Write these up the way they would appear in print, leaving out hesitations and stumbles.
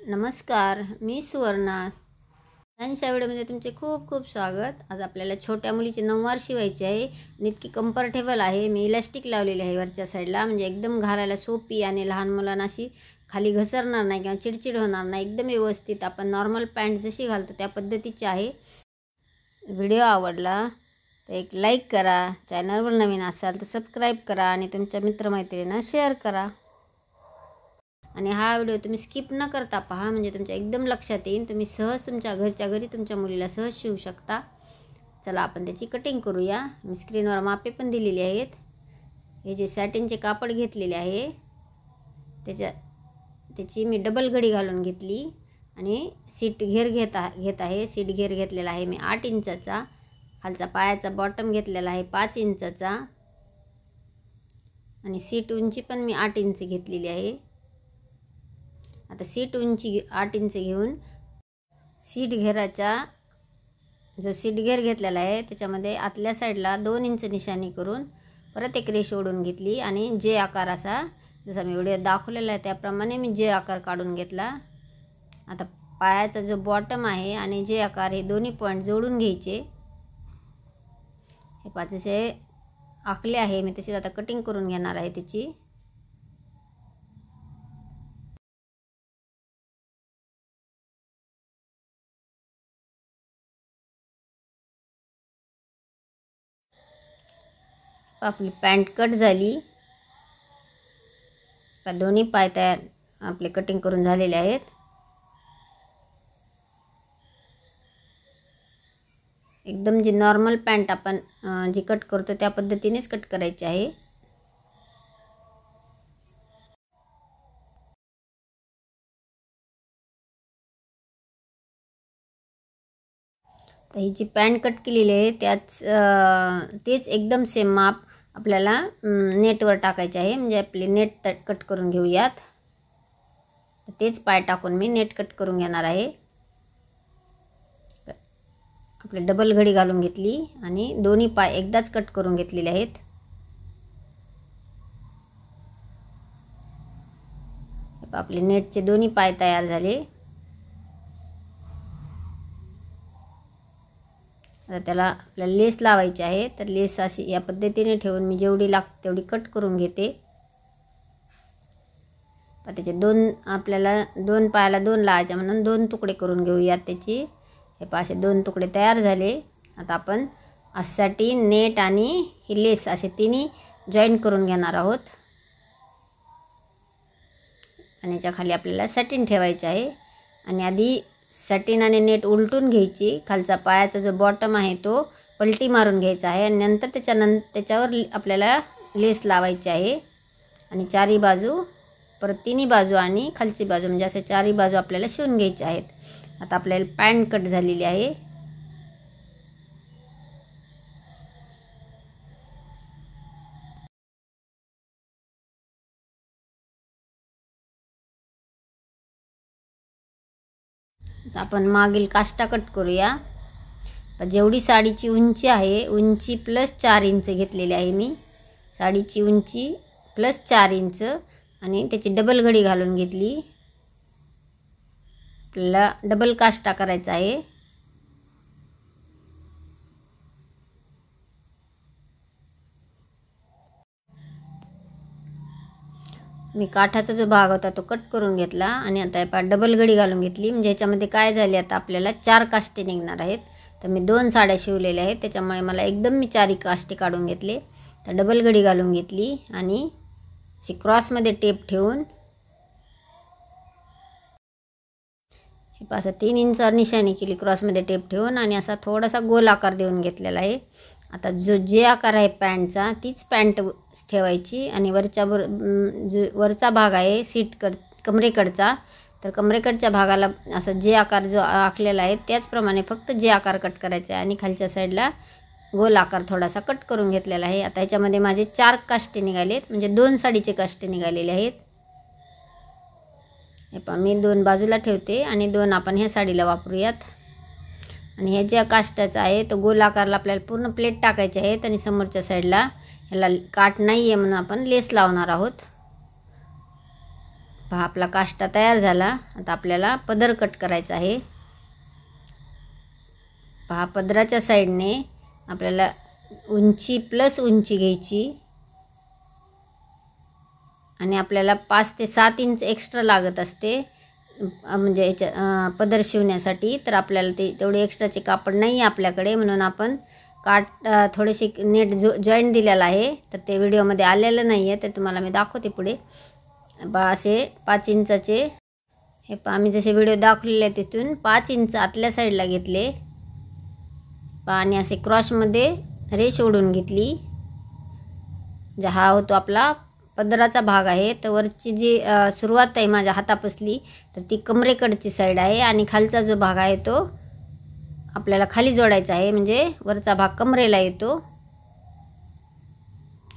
नमस्कार, मी सुवर्णा. त्यांच्या व्हिडिओमध्ये तुमचे खूप खूप स्वागत. आज आपल्याला छोट्या मुलीची नऊवार शिवायची आहे आणि इतकी कम्फर्टेबल आहे. मी इलास्टिक लावलेली आहे वरच्या साईडला, म्हणजे एकदम घालायला सोपी आणि लहान मुलांना अशी खाली घसरणार नाही किंवा चिडचिड होणार नाही. एकदम व्यवस्थित आपण नॉर्मल पॅन्ट जशी घालतो त्या पद्धतीची आहे. व्हिडिओ आवडला तर एक लाईक करा, चॅनलवर नवीन असाल तर सबस्क्राईब करा आणि तुमच्या मित्रमैत्रिणींना शेअर करा. आणि हा व्हिडिओ तुम्ही स्किप न करता पहा, म्हणजे तुमच्या एकदम लक्षात येईल. तुम्ही सहज तुमच्या घरच्या घरी तुमच्या मुलीला सहज शिवू शकता. चला आपण त्याची कटिंग करूया. मी स्क्रीनवर मापे पण दिलेली आहेत. हे जे सॅटिनचे कापड घेतलेले आहे त्याची मी डबल घडी घालून घेतली आणि सीट घेर घेत आहे. सीट घेर घेतलेला आहे मी 8 इंचाचा. खालचा पायाचा बॉटम घेतलेला आहे 5 इंचाचा आणि सीट उंची पण मी 8 इंच घेतलेली आहे. आता सीट उंची 8 इंच घेऊन सीट घेराचा जो सीट घेर घेतलेला आहे त्याच्यामध्ये आतल्या साईडला 2 इंच निशाणी करून परत एक रेष ओढून घेतली आणि जे आकार असा जसा मी व्हिडिओ दाखवलेला आहे त्याप्रमाणे मी जे आकार काढून घेतला. आता पायाचा जो बॉटम आहे आणि जे आकार हे दोन्ही पॉईंट जोडून घ्यायचे. हे पाचशे आखले आहे मी, तसेच आता कटिंग करून घेणार आहे त्याची. आपली पॅन्ट कट झाली. दोन्ही पाय तयार आपले कटिंग करून झालेले आहेत. एकदम जी नॉर्मल पॅन्ट आपण जी कट करतो त्या पद्धतीनेच कट करायची आहे. तर ही जी पॅन्ट कट केलेली आहे तेच एकदम सेम माप आपल्याला नेटवर टाकायचे आहे. म्हणजे आपले नेट कट करून घेऊयात. तेच पाय टाकून मी नेट कट करून घेणार आहे. आपले डबल घडी घालून घेतली आणि दोन्ही पाय एकदाच कट करून घेतलेले आहेत. आपले नेटचे दोन्ही पाय तयार झाले. आता त्याला आपल्याला लेस लावायची आहे. तर लेस अशी या पद्धतीने ठेवून मी जेवढी लागते तेवढी कट करून घेते. त्याचे आपल्याला दोन पायाला 2 लावायचे म्हणून 2 तुकडे करून घेऊयात त्याची. हे पाशे 2 तुकडे तयार झाले. आता आपण आसाठी नेट आणि ही लेस असे तिन्ही जॉईन करून घेणार आहोत. आणि याच्या खाली आपल्याला सॅटिन ठेवायचे आहे. आणि आधी सॅटिन आणि नेट उलटून घ्यायची. खालचा पायाचा जो बॉटम आहे तो पलटी मारून घ्यायचा आहे आणि नंतर त्याच्यावर आपल्याला लेस लावायची आहे. आणि चारी बाजू परत तिन्ही बाजू आणि खालची बाजू म्हणजे असे चारी बाजू आपल्याला शिवून घ्यायचे आहेत. आता आपल्याला पॅन्ट कट झालेली आहे. आपण मागील काष्टा कट करूया. जेवढी साडीची उंची आहे उंची प्लस 4 इंच घेतलेली आहे मी. साडीची उंची प्लस 4 इंच आणि त्याची डबल घडी घालून घेतली. आपल्याला डबल काष्टा करायचा आहे. मी काठाचा जो भाग होता तो कट करून घेतला आणि आता डबल घडी घालून घेतली. म्हणजे ह्याच्यामध्ये काय झाले, आता आपल्याला 4 काष्टे निघणार आहेत. तर मी 2 साड्या शिवलेल्या आहेत त्याच्यामुळे मला एकदम मी 4 काष्टे काढून घेतले. तर डबल घडी घालून घेतली आणि अशी क्रॉसमध्ये टेप ठेवून हे पासा 3 इंचावर निशाणी केली क्रॉसमध्ये टेप ठेवून आणि असा थोडासा गोल आकार देऊन घेतलेला आहे. आता जे आकार आहे पॅन्टचा तीच पॅन्ट ठेवायची आणि वरचा भाग आहे कमरेकडचा. तर कमरेकडच्या भागाला असं जे आकार जो आखलेला आहे त्याचप्रमाणे फक्त जे आकार कट करायचा आहे आणि खालच्या साईडला गोल आकार थोडासा कट करून घेतलेला आहे. आता ह्याच्यामध्ये माझे 4 काष्टे निघालेत, म्हणजे 2 साडीचे काष्टे निघालेले आहेत. हे पहा मी 2 बाजूला ठेवते आणि 2 आपण ह्या साडीला वापरूयात. आणि हे ज्या काष्टाचा आहे तो गोल आकारला आपल्याला पूर्ण प्लेट टाकायचे आहेत आणि समोरच्या साईडला ह्याला काट नाही आहे म्हणून आपण लेस लावणार आहोत. पहा आपला काष्टा तयार झाला। आता आपल्याला पदर कट करायचा आहे। पहा पदराच्या साईडने आपल्याला उंची प्लस उंची घ्यायची आणि आपल्याला 5 ते 7 इंच एक्स्ट्रा लागत असते म्हणजे याच्या पदर शिवण्यासाठी। तर आपल्याला तेवढे एक्स्ट्राचे कापड नाही आपल्याकडे, म्हणून आपण थोडेसे नेट जॉईंट दिलेला आहे। तर ते व्हिडिओमध्ये आलेलं नाही आहे, ते तुम्हाला मी दाखवते पुढे। पहा असे 5 इंचाचे हे पहा मी जसे व्हिडिओ दाखवलेले तिथून 5 इंच आतल्या साईडला घेतले। पहा आणि असे क्रॉसमध्ये रेष ओढून घेतली। जे हा होतो आपला पदराचा भाग आहे। तर वरची जी सुरुवात आहे माझ्या हातापासली, तर ती कमरेकडची साईड आहे आणि खालचा जो भाग आहे तो आपल्याला खाली जोडायचा आहे, म्हणजे वरचा भाग कमरेला येतो।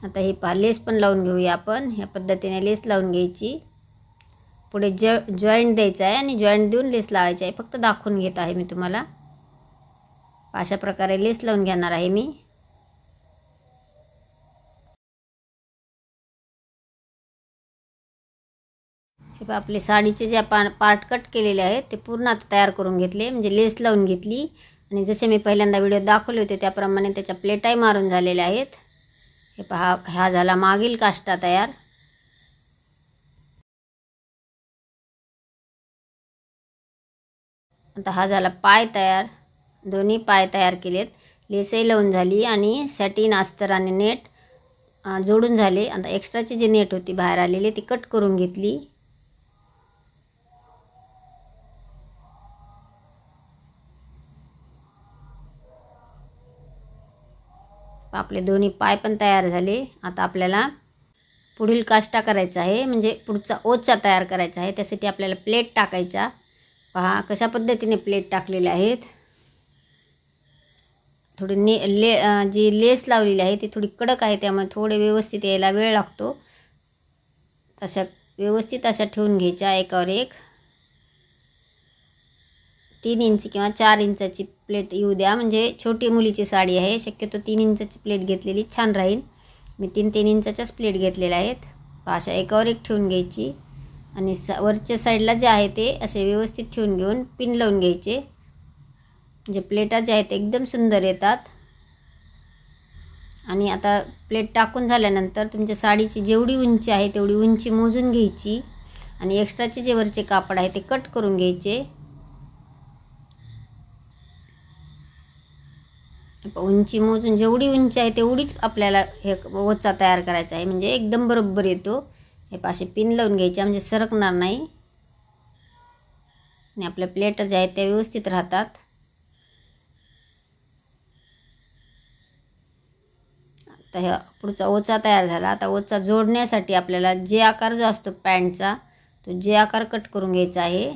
आता हे पहा लेस पण लावून घेऊया आपण। ह्या पद्धतीने लेस लावून घ्यायची। पुढे जॉईंट द्यायचा आहे आणि जॉईंट देऊन लेस लावायची आहे। फक्त दाखवून घेत आहे मी तुम्हाला। अशा प्रकारे लेस लावून घेणार आहे मी। हे पहा आपले साडीचे जे आपण पार्ट कट केलेले आहेत ते पूर्ण आता तयार करून घेतले, म्हणजे लेस लावून घेतली आणि जसे मी पहिल्यांदा व्हिडिओ दाखवले होते त्याप्रमाणे त्याच्या प्लेटाही मारून झालेल्या आहेत। हे पहा हा झाला मागील काष्टा तयार। आता हा झाला पाय तयार। दोन्ही पाय तयार केलेत, लेसही लावून झाली आणि सॅटिन अस्तर आणि नेट जोडून झाले। आता एक्स्ट्राची जी नेट होती बाहेर आलेली ती कट करून घेतली। आपले दोन्ही पाय पण तयार झाले। आता आपल्याला पुढील काष्टा करायचा आहे, म्हणजे पुढचा ओचा तयार करायचा आहे। त्यासाठी आपल्याला प्लेट टाकायचा। पहा कशा पद्धतीने प्लेट टाकलेल्या आहेत। थोडी जी लेस लावलेली आहे ती थोडी कडक आहे, त्यामुळे थोडे व्यवस्थित यायला वेळ लागतो। तशा व्यवस्थित अशा ठेवून घ्यायच्या एकावर एक। 3 इंच किंवा 4 इंचाची प्लेट येऊ द्या, म्हणजे छोटी मुलीची साडी आहे, शक्यतो 3 इंचाची प्लेट घेतलेली छान राहील। मी 3 इंचाच्याच प्लेट घेतलेल्या आहेत। अशा एकावर एक ठेवून घ्यायची आणि वरच्या साईडला जे आहे ते असे व्यवस्थित ठेवून घेऊन पिन लावून घ्यायचे, म्हणजे प्लेटा जे आहेत एकदम सुंदर येतात। आणि आता प्लेट टाकून झाल्यानंतर तुमच्या साडीची जेवढी उंची आहे तेवढी उंची मोजून घ्यायची आणि एक्स्ट्राचे जे वरचे कापड आहे ते कट करून घ्यायचे। उंची मोजून जेवढी उंची आहे तेवढीच आपल्याला हे ओचा तयार करायचा आहे, म्हणजे एकदम बरोबर येतो। हे पाशे पिन लावून घ्यायच्या म्हणजे सरकणार नाही आणि आपल्या प्लेट ज्या आहेत त्या व्यवस्थित राहतात। आता हा पुढचा ओचा तयार झाला। आता ओचा जोडण्यासाठी आपल्याला जे आकार जो असतो पॅन्टचा तो जे आकार कट करून घ्यायचा आहे।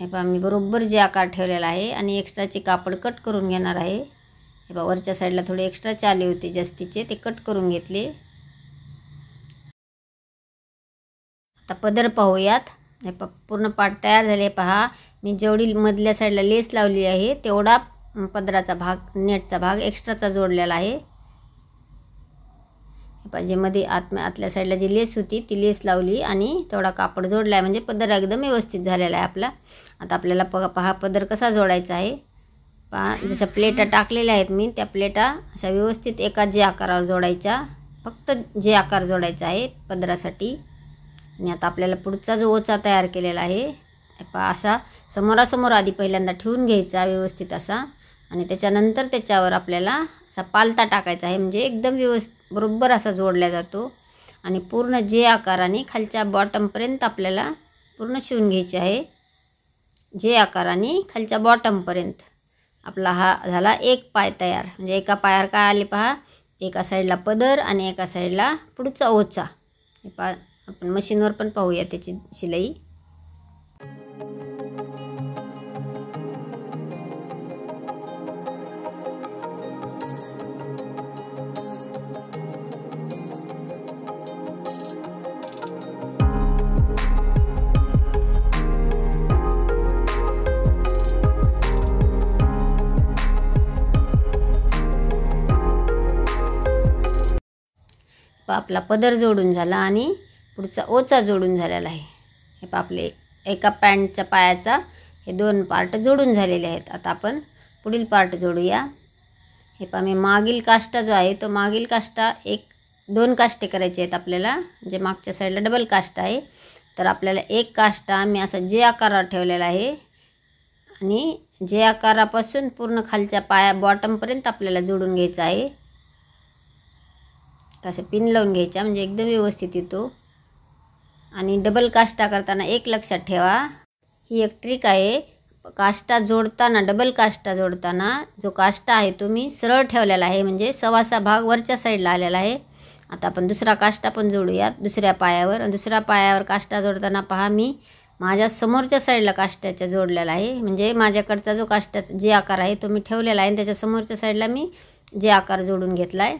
हे पहा मी बरोबर जे आकार ठेवलेला आहे आणि एक्स्ट्राचे कापड कट करून घेणार आहे। हे पहा वरच्या साईडला थोडे एक्स्ट्राचे आले होते जास्तीचे, ते कट करून घेतले। आता पदर पाहूयात। हे पहा पूर्ण पार्ट तयार झाले। पहा मी जेवढी मधल्या साईडला लेस लावली आहे तेवढा पदराचा भाग नेटचा भाग एक्स्ट्राचा जोडलेला आहे। हे पहा जे मध्ये आतल्या साईडला जी लेस होती ती लेस लावली आणि तेवढा कापड जोडला आहे, म्हणजे पदर एकदम व्यवस्थित झालेला आहे आपला। आता आपल्याला पहा पदर कसा जोडायचा आहे। पहा जशा प्लेटा टाकलेल्या आहेत मी त्या प्लेटा अशा व्यवस्थित एका जे आकारावर जोडायच्या, फक्त जे आकार जोडायचा आहे पदरासाठी। आणि आता आपल्याला पुढचा जो ओचा तयार केलेला आहे पहा असा समोरासमोर आधी पहिल्यांदा ठेवून घ्यायचा व्यवस्थित असा, आणि त्याच्यानंतर त्याच्यावर आपल्याला असा पालथा टाकायचा आहे, म्हणजे एकदम बरोबर असा जोडला जातो। आणि पूर्ण जे आकाराने खालच्या बॉटमपर्यंत आपल्याला पूर्ण शिवून घ्यायचे आहे। जे आकाराने खालच्या बॉटमपर्यंत आपला हा झाला एक पाय तयार। म्हणजे एका पायावर काय आले पहा, एका साईडला पदर आणि एका साईडला पुढचा ओचा। हे पहा आपण मशीनवर पण पाहूया त्याची शिलाई। आपला पदर जोडून झाला आणि पुढचा ओचा जोडून झालेला आहे. हे आपले एका पॅन्टच्या पायाचा हे 2 पार्ट जोडून झालेले आहेत. आता आपण पुढील पार्ट जोडूया. हे मी मागील काष्टा जो आहे तो मागील काष्टा 2 काष्टे करायचे आहेत आपल्याला, म्हणजे मागच्या साईडला डबल काष्टा आहे. तर आपल्याला एक काष्टा मी असा जे आकारावर ठेवलेला आहे आणि जे आकारापासून पूर्ण खालच्या पाया बॉटमपर्यंत आपल्याला जोडून घ्यायचा आहे. कसं पिन लावून घ्यायच्या म्हणजे एकदम व्यवस्थित येतो. आणि डबल काष्टा करताना एक लक्षात ठेवा, ही एक ट्रिक आहे. काष्टा जोडताना डबल काष्टा जोडताना जो काष्टा आहे तो मी सरळ ठेवलेला आहे, म्हणजे सवासा भाग वरच्या साईडला आलेला आहे. आता आपण दुसरा काष्टा पण जोडूयात दुसऱ्या पायावर. आणि दुसऱ्या पायावर काष्टा जोडताना पहा मी माझ्या समोरच्या साईडला काष्ट्याच्या जोडलेला आहे, म्हणजे माझ्याकडचा जो काष्ट्याचा जे आकार आहे तो मी ठेवलेला आहे आणि त्याच्या समोरच्या साईडला मी जे आकार जोडून घेतला आहे.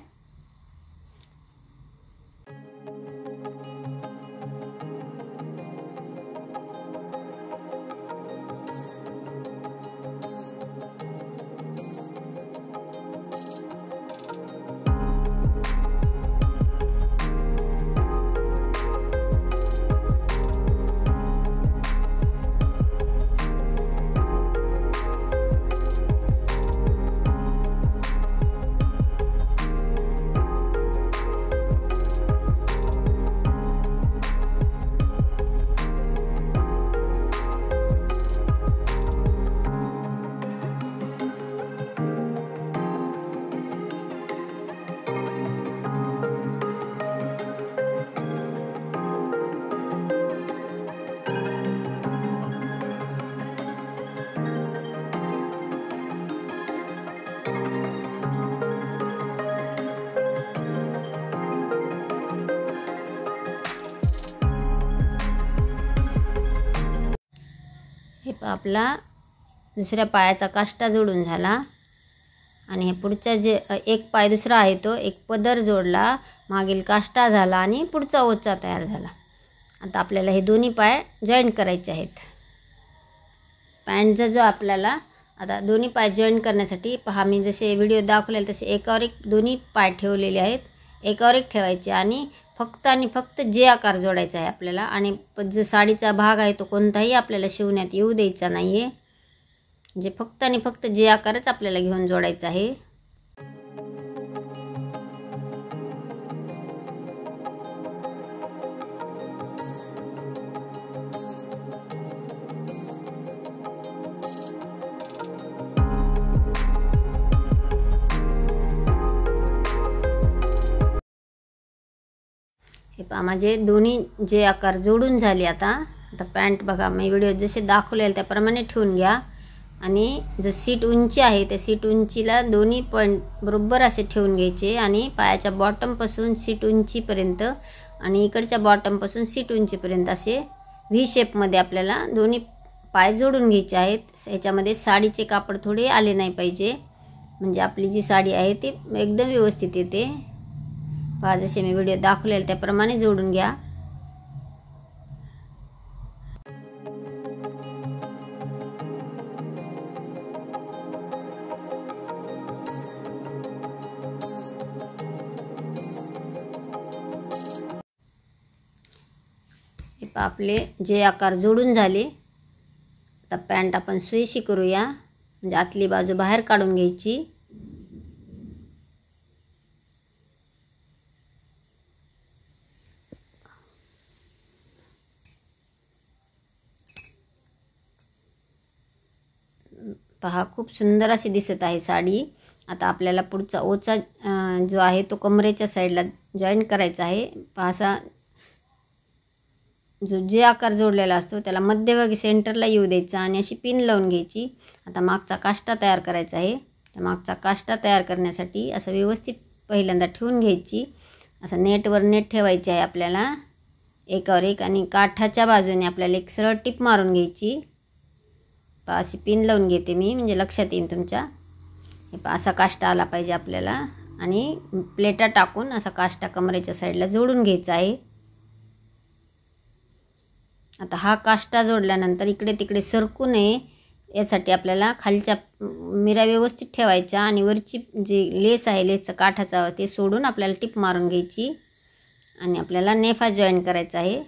हे आपला दुसऱ्या पायाचा काष्टा जोडून झाला आणि हे पुढचा जे एक पाय दुसरा आहे तो एक पदर जोडला, मागील काष्टा झाला आणि पुढचा ओचा तयार झाला. आता आपल्याला हे दोन्ही पाय जॉईंट करायचे आहेत. पॅन्टचा जो आपल्याला आता दोन्ही पाय जॉईंट करण्यासाठी पहा मी जसे व्हिडिओ दाखवलेले तसे एकावर एक दोन्ही पाय ठेवलेले आहेत. एकावर एक ठेवायचे आणि फक्त जे आकार जोडायचा आहे आपल्याला. आणि जो साडीचा भाग आहे तो कोणताही आपल्याला शिवण्यात येऊ द्यायचा नाही आहे, म्हणजे फक्त जे आकारच आपल्याला घेऊन जोडायचा आहे. हे पहा माझे दोन्ही जे आकार जोडून झाले. आता पॅन्ट बघा मी व्हिडिओ जसे दाखवलेले त्याप्रमाणे ठेवून घ्या. आणि जो सीट उंची आहे त्या सीट उंचीला दोन्ही पॉईंट बरोबर असे ठेवून घ्यायचे आणि पायाच्या बॉटमपासून सीट उंचीपर्यंत आणि इकडच्या बॉटमपासून सीट उंचीपर्यंत असे व्ही शेपमध्ये आपल्याला दोन्ही पाय जोडून घ्यायचे आहेत. ह्याच्यामध्ये साडीचे कापड थोडे आले नाही पाहिजे, म्हणजे आपली जी साडी आहे ती एकदम व्यवस्थित येते. पहा जसे मी व्हिडिओ दाखवलेले त्याप्रमाणे जोडून घ्या. आपले जे आकार जोडून झाले. आता पॅन्ट आपण सुईशी करूया, म्हणजे आतली बाजू बाहेर काढून घ्यायची. पहा खूप सुंदर अशी दिसत आहे साडी. आता आपल्याला पुढचा ओचा जो आहे तो कमरेच्या साईडला जॉईंट करायचा आहे. पहा असा जो जे आकार जोडलेला असतो त्याला मध्यभागी सेंटरला येऊ द्यायचा आणि अशी पिन लावून घ्यायची. आता मागचा काष्टा तयार करायचा आहे. तर मागचा काष्टा तयार करण्यासाठी असं व्यवस्थित पहिल्यांदा ठेवून घ्यायची. असं नेटवर नेट ठेवायची आहे आपल्याला एकावर एक आणि काठाच्या बाजूने आपल्याला एक सरळ टिप मारून घ्यायची. पहा अशी पिन लावून घेते मी, म्हणजे लक्षात येईल तुमच्या. हे पहा असा काष्टा आला पाहिजे आपल्याला आणि प्लेटा टाकून असा काष्टा कमरेच्या साईडला जोडून घ्यायचा आहे. आता हा काष्टा जोडल्यानंतर इकडे तिकडे सरकू नये यासाठी आपल्याला खालच्या मिऱ्या व्यवस्थित ठेवायच्या आणि वरची जी लेस आहे लेसचा काठाचा ते सोडून आपल्याला टिप मारून घ्यायची. आणि आपल्याला नेफा जॉईन करायचा आहे.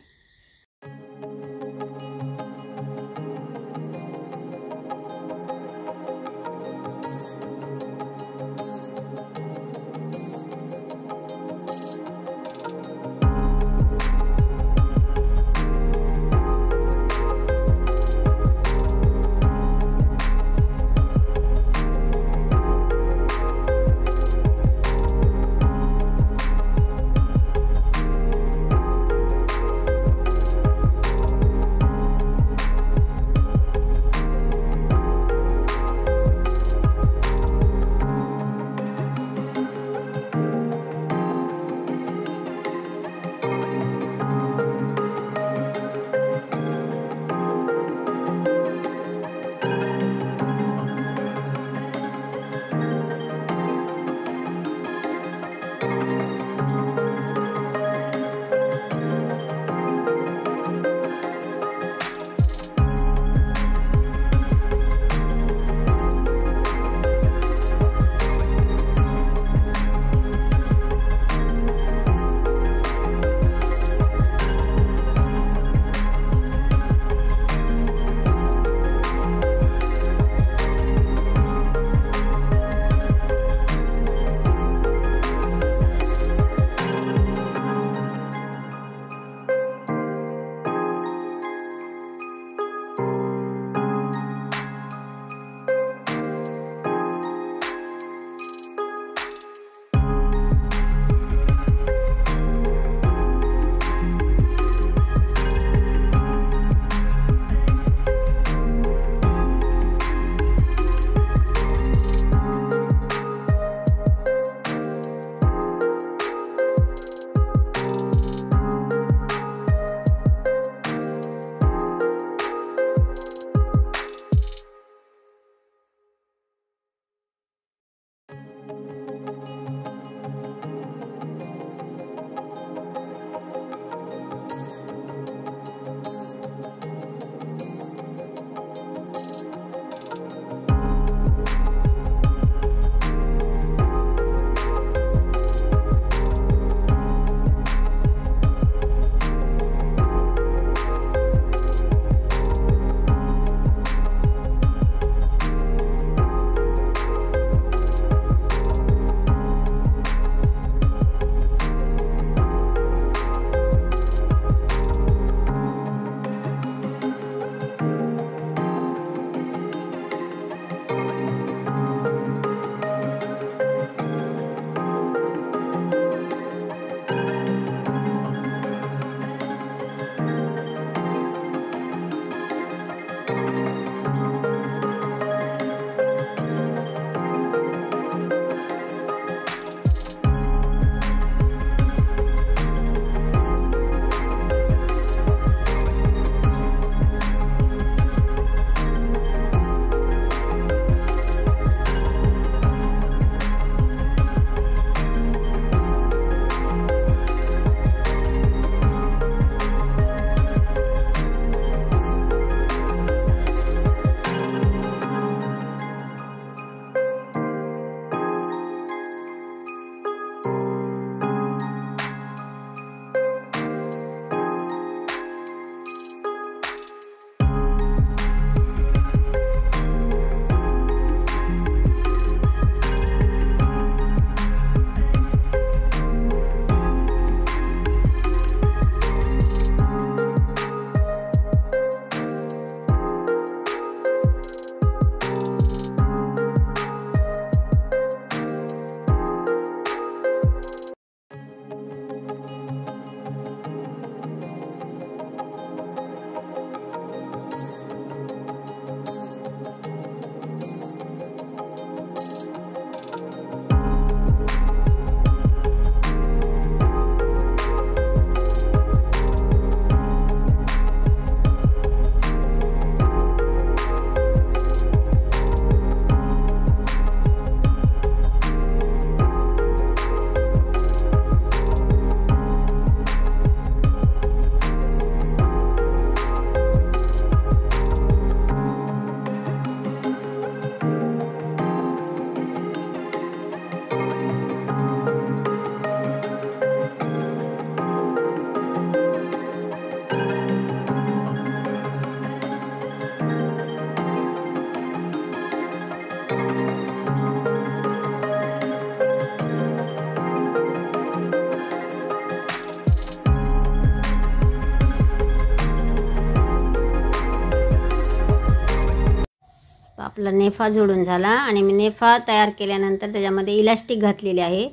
आपला नेफा जोडून झाला आणि मी नेफा तयार केल्यानंतर त्याच्यामध्ये इलास्टिक घातलेले आहे,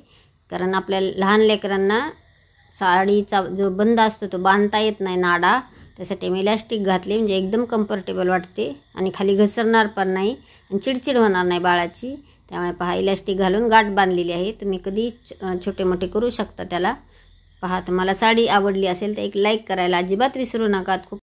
कारण आपल्या लहान लेकरांना साडीचा जो बंद असतो तो बांधता येत नाही नाडा, त्यासाठी मी इलास्टिक घातले म्हणजे एकदम कम्फर्टेबल वाटते आणि खाली घसरणार पण नाही आणि चिडचिड होणार नाही बाळाची. त्यामुळे पहा इलास्टिक घालून गाठ बांधलेली आहे. तुम्ही कधी छोटे मोठे करू शकता त्याला. पहा तुम्हाला साडी आवडली असेल तर एक लाईक करायला अजिबात विसरू नका. खूप